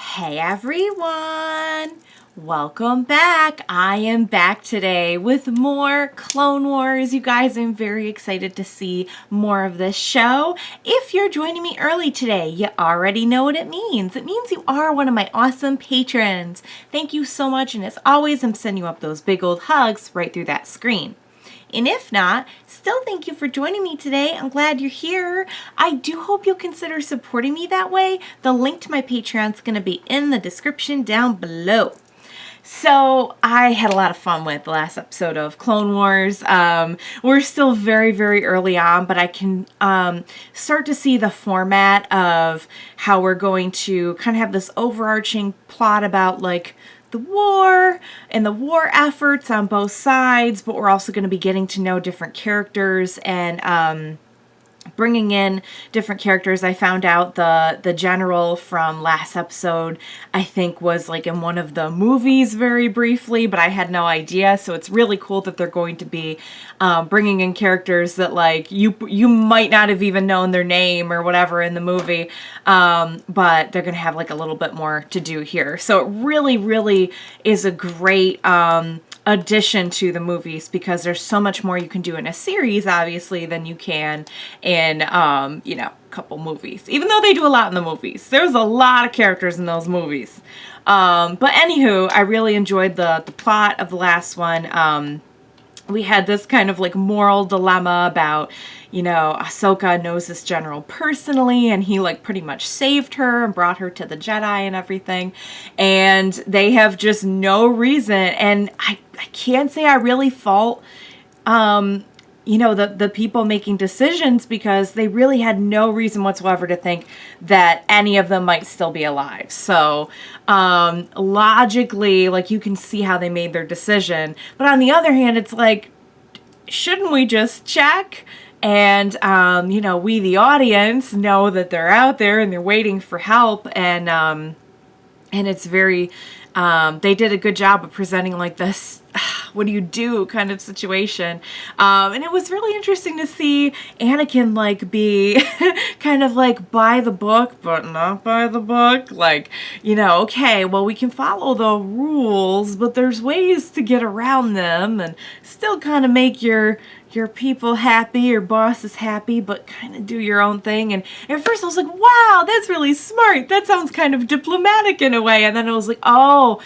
Hey everyone! Welcome back. I am back today with more Clone Wars. You guys, I'm very excited to see more of this show. If you're joining me early today, you already know what it means. It means you are one of my awesome patrons. Thank you so much, and as always, I'm sending you up those big old hugs right through that screen. And if not, still thank you for joining me today. I'm glad you're here. I do hope you'll consider supporting me that way. The link to my Patreon is going to be in the description down below. So I had a lot of fun with the last episode of Clone Wars. We're still very, very early on, but I can start to see the format of how we're going to kind of have this overarching plot about like the war and the war efforts on both sides, but we're also going to be getting to know different characters and bringing in different characters. I found out the general from last episode, I think, was like in one of the movies very briefly, but I had no idea. So it's really cool that they're going to be bringing in characters that like you might not have even known their name or whatever in the movie, but they're going to have like a little bit more to do here. So it really, really is a great addition to the movies because there's so much more you can do in a series, obviously, than you can in, a couple movies. Even though they do a lot in the movies. There's a lot of characters in those movies. But anywho, I really enjoyed the plot of the last one. We had this kind of like moral dilemma about, Ahsoka knows this general personally, and he like pretty much saved her and brought her to the Jedi and everything. And they have just no reason. And I can't say I really fault, the people making decisions because they really had no reason whatsoever to think that any of them might still be alive. So logically, like you can see how they made their decision. But on the other hand, it's like, shouldn't we just check? And, we, the audience, know that they're out there and they're waiting for help. And it's very, they did a good job of presenting like this, what do you do kind of situation. And it was really interesting to see Anakin like be kind of like by the book, but not by the book. Like, okay, well, we can follow the rules, but there's ways to get around them and still kind of make your people happy, your boss is happy, but kind of do your own thing. And at first I was like, wow, that's really smart. That sounds kind of diplomatic in a way. And then I was like, oh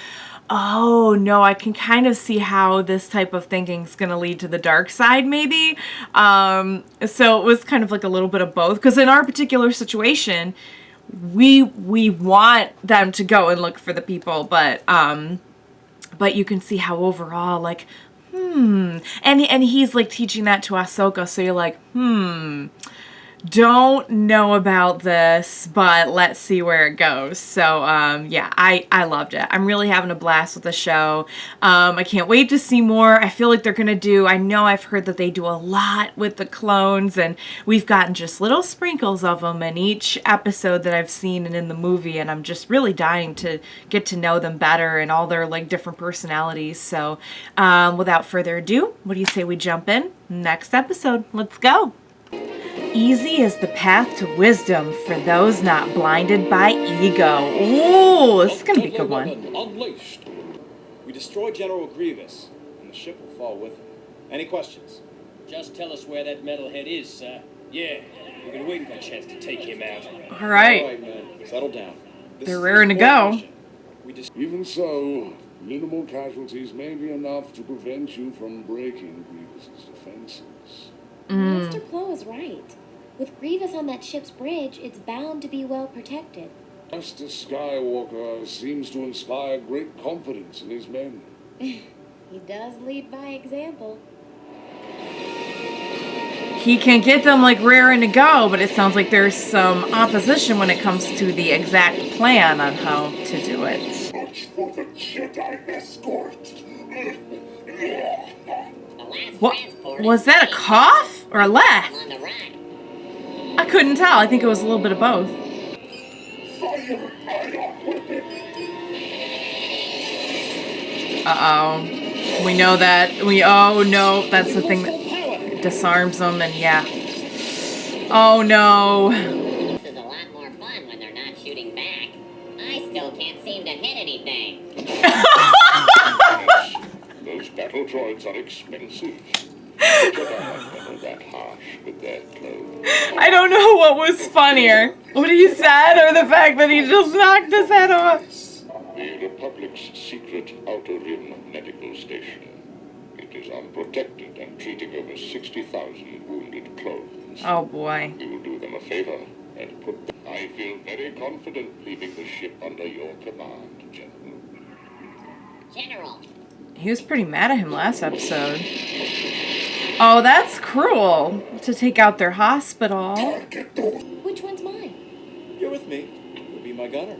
no, I can kind of see how this type of thinking is going to lead to the dark side maybe. So it was kind of like a little bit of both. Because in our particular situation, we want them to go and look for the people, but you can see how overall, like, and he's like teaching that to Ahsoka, so you're like, don't know about this, but let's see where it goes. So, I loved it. I'm really having a blast with the show. I can't wait to see more. I feel like they're going to do, I know I've heard that they do a lot with the clones, and we've gotten just little sprinkles of them in each episode that I've seen and in the movie, and I'm just really dying to get to know them better and all their, like, different personalities. So, without further ado, what do you say we jump in? Next episode. Let's go. Easy is the path to wisdom for those not blinded by ego. Ooh, this is going to be a good one. Unleashed. We destroy General Grievous, and the ship will fall with him. Any questions? Just tell us where that metalhead is, sir. Yeah, we've been waiting for a chance to take him out. All right. All right, man. Settle down. They're raring to go. Even so, minimal casualties may be enough to prevent you from breaking Grievous's defenses. Master Plo is right. With Grievous on that ship's bridge, it's bound to be well protected. Master Skywalker seems to inspire great confidence in his men. He does lead by example. He can get them like raring to go, but it sounds like there's some opposition when it comes to the exact plan on how to do it. Much for the Jedi escort. What? Was that a cough or a laugh? I couldn't tell. I think it was a little bit of both. Uh-oh. We know that. Oh, no. That's the thing that disarms them, and yeah. Oh, no. This is a lot more fun when they're not shooting back. I still can't seem to hit anything. Yes, those battle droids are expensive. The Jedi are never that harsh with their clothes. I don't know what was funnier. What he said or the fact that he just knocked his head off. The Republic's secret Outer Rim medical station. It is unprotected and treating over 60,000 wounded clones. Oh boy. We will do them a favor and put them. I feel very confident leaving the ship under your command, General. General. He was pretty mad at him last episode. Oh, that's cruel. To take out their hospital. Which one's mine? You're with me. You'll be my gunner.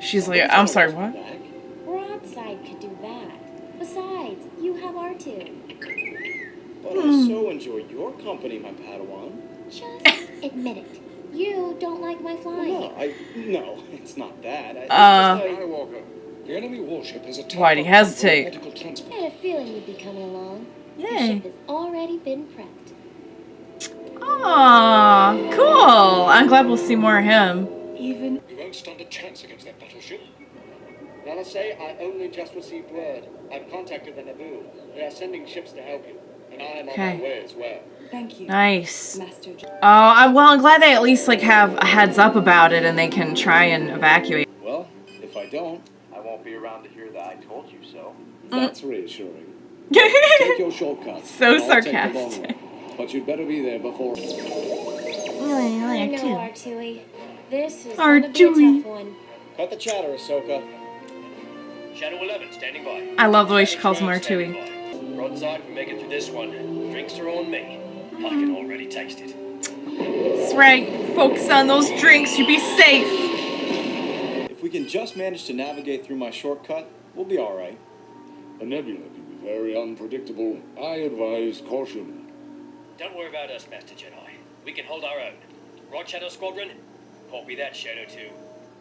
She's like, I'm sorry, what? Back. Broadside could do that. Besides, you have R2. But I so enjoy your company, my Padawan. Just admit it. You don't like my flying. No, it's not that. Skywalker, the enemy warship has attacked. Why'd he hesitate? Medical transport. I had a feeling you'd be coming along. The Yay. ship has already been prepped. Aw, cool. I'm glad we'll see more of him. Even You won't stand a chance against that battleship. Nala say I only just received word. I've contacted the Naboo. They are sending ships to help you, and I am on Okay. my way as well. Thank you, Nice. Master. Well, I'm glad they at least like have a heads up about it and they can try and evacuate. Well, if I don't, I won't be around to hear that I told you so. That's reassuring. Take your shortcut. So and I'll take the long sarcastic. one. But you'd better be there before. I know, R2. This is R2. gonna be a tough one. Cut the chatter, Ahsoka. Shadow 11 standing by. I love the way she calls him Standing R2. by. Broadside, we make it through this one. Drinks are on me. I can already taste it. That's right. Focus on those drinks. You be safe. If we can just manage to navigate through my shortcut, we'll be all right. A nebula can be very unpredictable. I advise caution. Don't worry about us, Master Jedi. We can hold our own. Right, Shadow Squadron? Copy that, Shadow 2.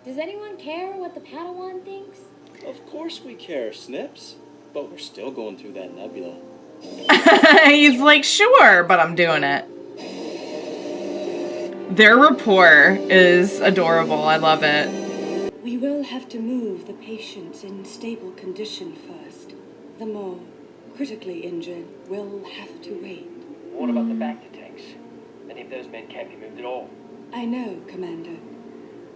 Does anyone care what the Padawan thinks? Of course we care, Snips. But we're still going through that nebula. He's like, sure, but I'm doing it. Their rapport is adorable. I love it. We will have to move the patients in stable condition first. The more critically injured will have to wait. What about the Bacta tanks? Any of those men can't be moved at all. I know, Commander.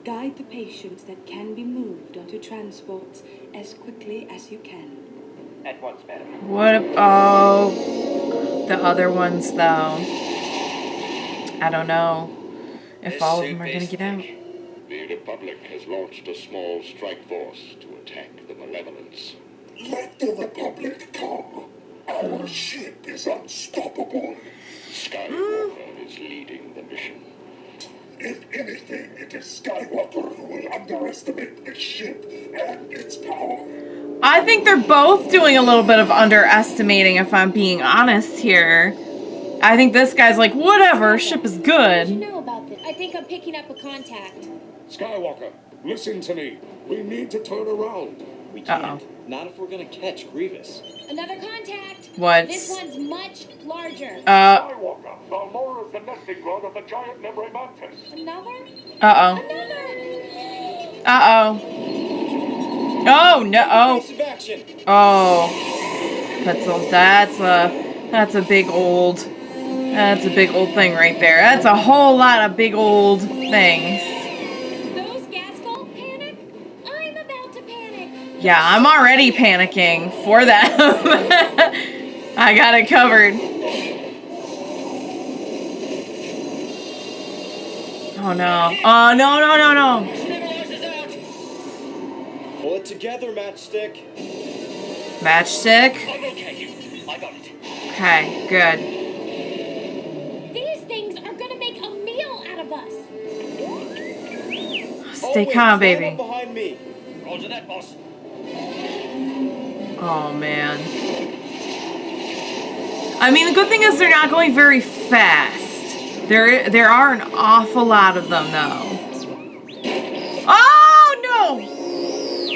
Guide the patients that can be moved onto transports as quickly as you can. At once, madam. What? Oh, the other ones though. I don't know if This all of suit them are gonna is get out. thick. The Republic has launched a small strike force to attack the Malevolence. Let the Republic come. Our ship is unstoppable. Skywalker is leading the mission. If anything, it is Skywalker who will underestimate the ship and its power. I think they're both doing a little bit of underestimating, if I'm being honest here. I think this guy's like, whatever, ship is What do you good. know about this? I think I'm picking up a contact. Skywalker, listen to me. We need to turn around. We can't. Uh-oh. Not if we're gonna catch Grievous. Another contact. What? This one's much larger. Skywalker, Balmora is the nesting ground of the giant Nebra mantis. Another? Uh-oh. Another! Uh-oh. Oh, no. Oh. Evasive action. Oh. That's a big old thing right there. That's a whole lot of big old things. Those Gaskell panic? I'm about to panic. Yeah, I'm already panicking for them. I got it covered. Oh no. Oh no, no, no, no. Stabilizers out! Pull it together, Matchstick. Matchstick. I'm okay, you. I got it. Okay, good. These things are gonna make a meal out of us. Stay wait, calm, stand baby. up behind me. Roger that, boss. Oh man. I mean, the good thing is they're not going very fast. There are an awful lot of them, though. Oh no!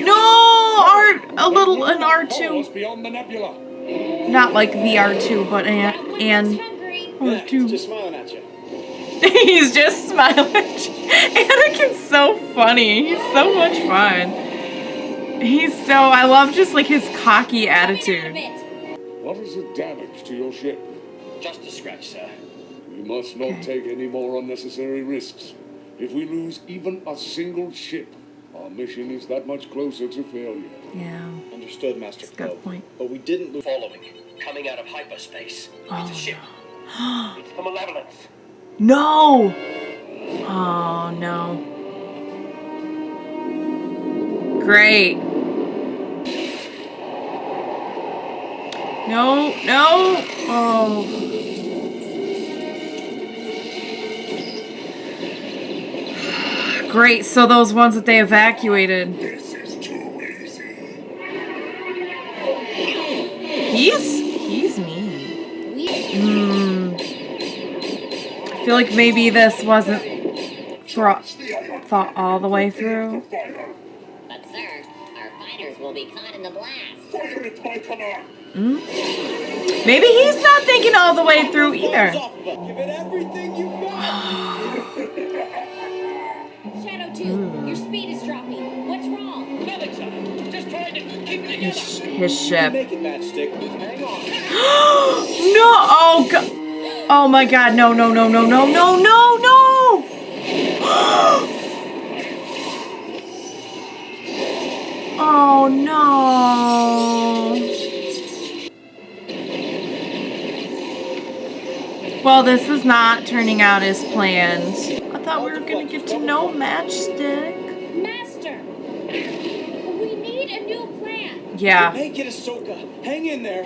No, an R2. Almost beyond the nebula. Not like the R2, but and Hungry. Yeah, R2. just smiling at you. He's just smiling. Anakin's so funny. He's so much fun. I love just like his cocky attitude. What is the damage to your ship? Just a scratch, sir. We must not take any more unnecessary risks. If we lose even a single ship, our mission is that much closer to failure. Yeah. Understood, Master Got a Poe. point. But we didn't lose. Following, coming out of hyperspace. It's a ship. It's the Malevolence. No! Oh, no. Great. No, no. Oh. Great, so those ones that they evacuated. This is too easy. He's mean. I feel like maybe this wasn't thought all the way through. But, sir, our fighters will be caught in the blast. Fire at my command. Maybe he's not thinking all the way through either. Give it everything you've got. Shadow 2, your speed is dropping. What's wrong? Nothing, sir. Just trying to keep it together. His ship. Make it, Matchstick. Hang on. No! Oh god! Oh my god! No! No! No! No! No! No! No! No! Oh no! Well, this is not turning out as planned. I thought we were gonna get to know Matchstick. Master! We need a new plan. Yeah. Make it, Ahsoka. Hang in there.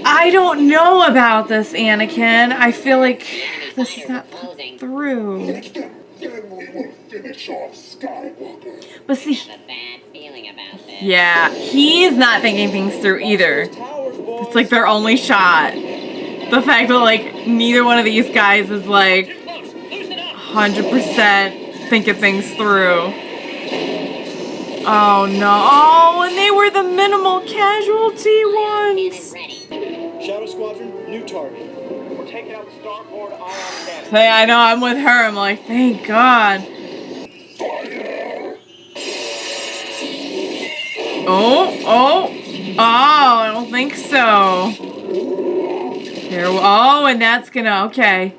I don't know about this, Anakin. I feel like this is not through. Then we will finish off Skywalker. But see, I have a bad feeling about this. yeah, he's not thinking things through either. Towers, boys. It's like their only shot. The fact that like neither one of these guys is like Too close. Loosen up. 100% thinking things through. Oh no! Oh, and they were the minimal casualty ones. Ready. Shadow Squadron, new target. We're taking out the starboard ion cannon. Hey, I know I'm with her. I'm like, thank God. Oh, I don't think so. There, oh, and that's gonna, okay.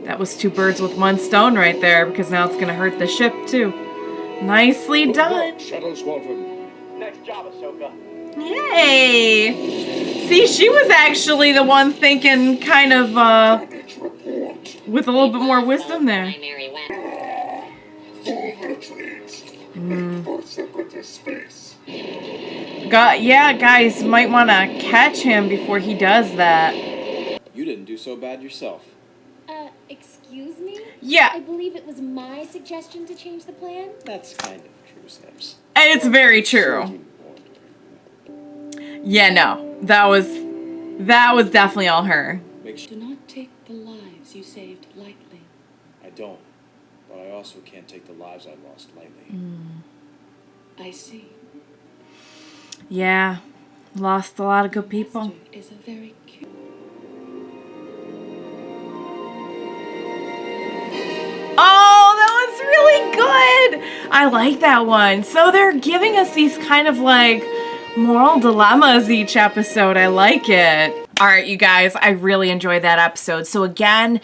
That was 2 birds with 1 stone right there, because now it's gonna hurt the ship too. Nicely done. Shadow Squadron. Nice job, Ahsoka. Yay! See, she was actually the one thinking kind of, with a little bit more wisdom there. Primary weapon. Full retreat. And force them into space. Yeah, guys might want to catch him before he does that. You didn't do so bad yourself. Excuse me? Yeah, I believe it was my suggestion to change the plan. That's kind of true, Sims. and it's very true. Yeah, no, that was definitely all her. Make sure Do not take the lives you saved lightly. I don't. But I also can't take the lives I lost lightly. I see. Yeah, lost a lot of good people. Master is a very cute. Oh, that one's really good. I like that one. So they're giving us these kind of like moral dilemmas each episode. I like it. All right, you guys, I really enjoyed that episode. So again,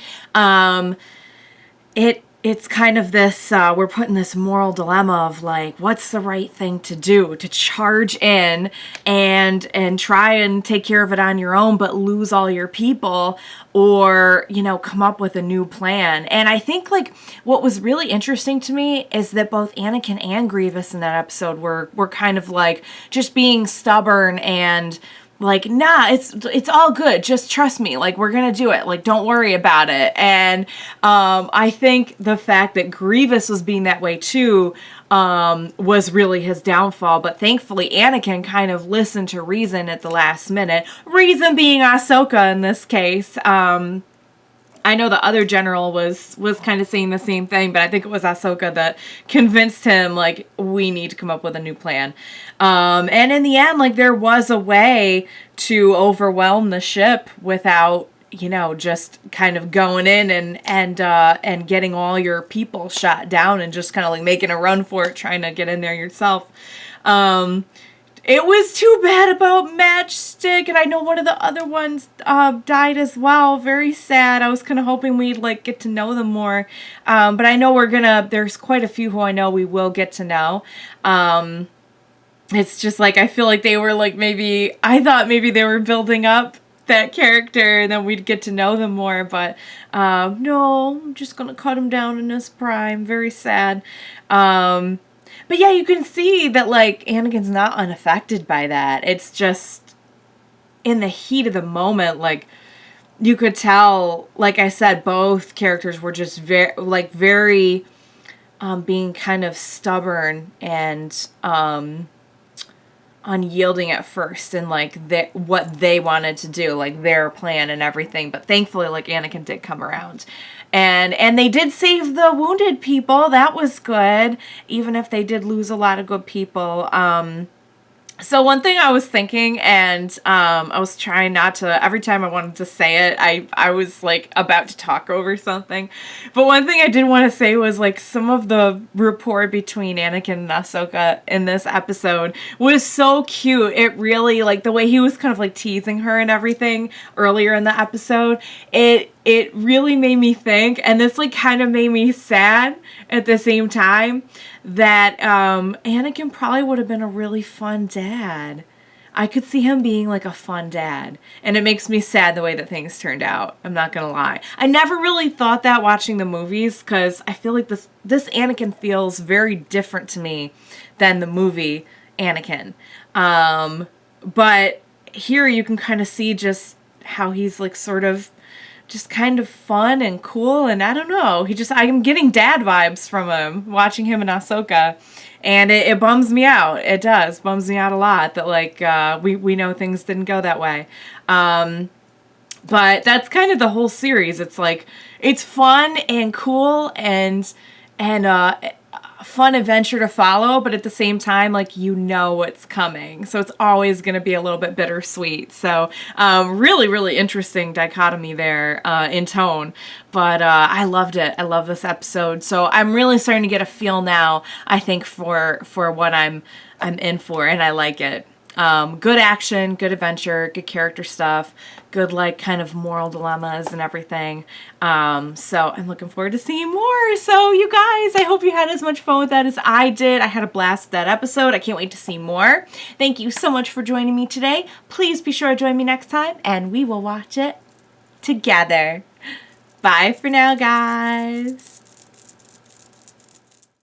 it's kind of this, we're putting this moral dilemma of like, what's the right thing to do? To charge in and try and take care of it on your own, but lose all your people, or, you know, come up with a new plan. And I think like what was really interesting to me is that both Anakin and Grievous in that episode were kind of like just being stubborn and like, nah, it's all good. Just trust me. Like, we're going to do it. Like, don't worry about it. And I think the fact that Grievous was being that way too was really his downfall. But thankfully, Anakin kind of listened to reason at the last minute. Reason being Ahsoka in this case. I know the other general was kind of saying the same thing, but I think it was Ahsoka that convinced him, like, we need to come up with a new plan. And in the end, like, there was a way to overwhelm the ship without just kind of going in and getting all your people shot down and just kind of like making a run for it, trying to get in there yourself. It was too bad about Matchstick, and I know one of the other ones died as well. Very sad. I was kind of hoping we'd like get to know them more, but I know there's quite a few who I know we will get to know. It's just like I feel like they were like I thought maybe they were building up that character and then we'd get to know them more, but no, I'm just gonna cut him down in his prime. Very sad. But yeah, you can see that like Anakin's not unaffected by that. It's just in the heat of the moment, like you could tell, like I said, both characters were just very being kind of stubborn and unyielding at first, and like what they wanted to do, like their plan and everything. But thankfully, like Anakin did come around, and they did save the wounded people. That was good, even if they did lose a lot of good people. So one thing I was thinking, and I was trying not to, every time I wanted to say it, I was like about to talk over something. But one thing I did want to say was like some of the rapport between Anakin and Ahsoka in this episode was so cute. It really, like the way he was kind of like teasing her and everything earlier in the episode, it really made me think, and this like kind of made me sad at the same time, that Anakin probably would have been a really fun dad. I could see him being like a fun dad, and it makes me sad the way that things turned out. I'm not gonna lie. I never really thought that watching the movies, because I feel like this Anakin feels very different to me than the movie Anakin. But here you can kind of see just how he's like sort of just kind of fun and cool, and I don't know, I'm getting dad vibes from him, watching him and Ahsoka, and it bums me out. It does, bums me out a lot that like we know things didn't go that way. But that's kind of the whole series. It's like, it's fun and cool and a fun adventure to follow, but at the same time, like, you know what's coming. So it's always going to be a little bit bittersweet. So really, really interesting dichotomy there in tone. But I loved it. I love this episode. So I'm really starting to get a feel now, I think, for what I'm in for, and I like it. Good action, good adventure, good character stuff, good like kind of moral dilemmas and everything. So I'm looking forward to seeing more. So you guys, I hope you had as much fun with that as I did. I had a blast with that episode. I can't wait to see more. Thank you so much for joining me today. Please be sure to join me next time and we will watch it together. Bye for now, guys.